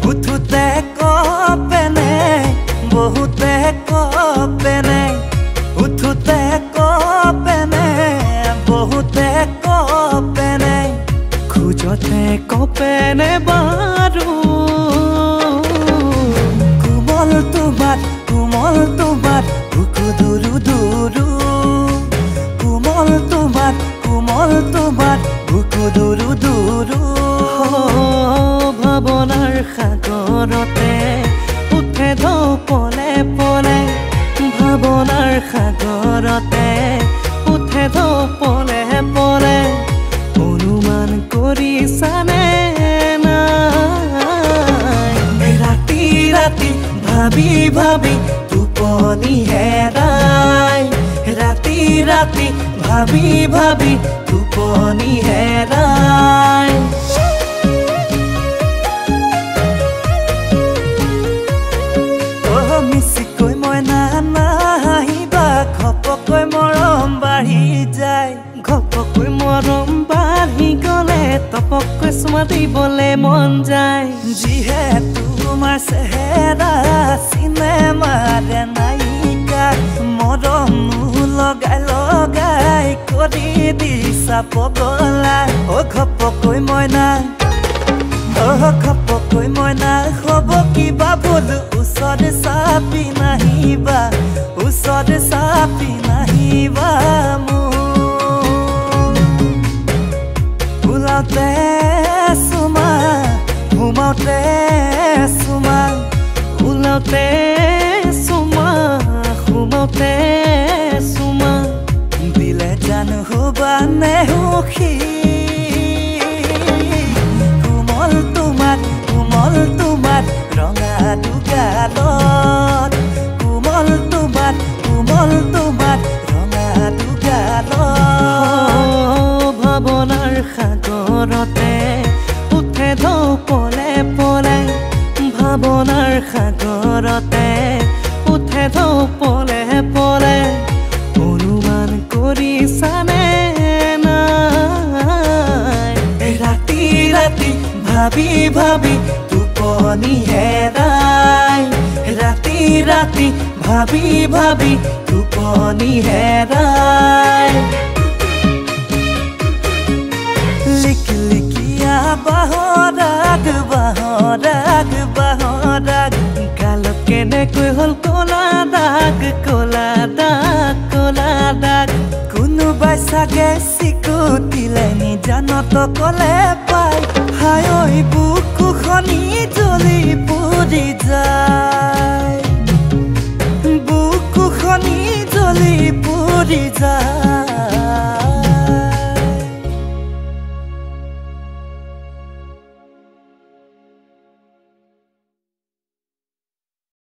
উঠোতে কপেনে বহুতে কপেনে উঠোতে কপেনে বহুতে কপেনে খোজতে কপেনে বাৰু কোমল তোমাত বুকু দুৰু দুৰু কোমল তোমাত বুকু দুৰু দুৰু ভাৱনাৰ সাগৰতে উঠে ঢৌ পলে পলে ভাৱনাৰ সাগৰতে উঠে ঢৌ পলে পলে অনুমান কৰিছানে নাই ৰাতি ৰাতি ভাবি ভাবি টোপনি হেৰাই ৰাতি ৰাতি ভাবি ভাবি টোপনি হেৰাই মিছিকৈ মইনা নাহিবা ঘপকৈ মৰম বাঢ়ি যায় ঘপকৈ মৰম বাঢ়ি গ'লে তপকৈ চুমা দিবলৈ মন যায় যিহেতু তোমাৰ চেহেৰা চিনেমাৰে নায়িকা মৰম লগাই লগাই কৰি দিছা পগলা ঘপকৈ মইনা ঘপকৈ মইনা হ'ব কিবা ভুল ওচৰে চাপি নাহিবা ওচৰে চাপি নাহিবা ওলাওতে চুমা ঘুমাওতে চুমা ওলাওতে চুমা ঘুমাওতে চুমা দিলে জানো হ'বা নে সুখী কোমল তোমাত ৰঙা দুগালত কোমল তোমাত ৰঙা দুগালত ভাৱনাৰ সাগৰতে উঠে ঢৌ পলে পলে ভাৱনাৰ সাগৰতে উঠে ঢৌ পলে পলে অনুমান কৰিছানে নাই ৰাতি ৰাতি ভাবি ভাবি টোপনি হেৰাই ৰাতি ৰাতি ভাবি ভাবি টোপনি হেৰাই লিখি লিখিয়া বাহৰাগ বাহৰাগ বাহৰাগ গালত কেনেকৈ হ'ল ক'লা দাগ ক'লা দাগ ক'লা দাগ কোনোবাই চাগে চিকুটিলে নিজানত ক'লে পাই হাই বুকুখনি জ্বলি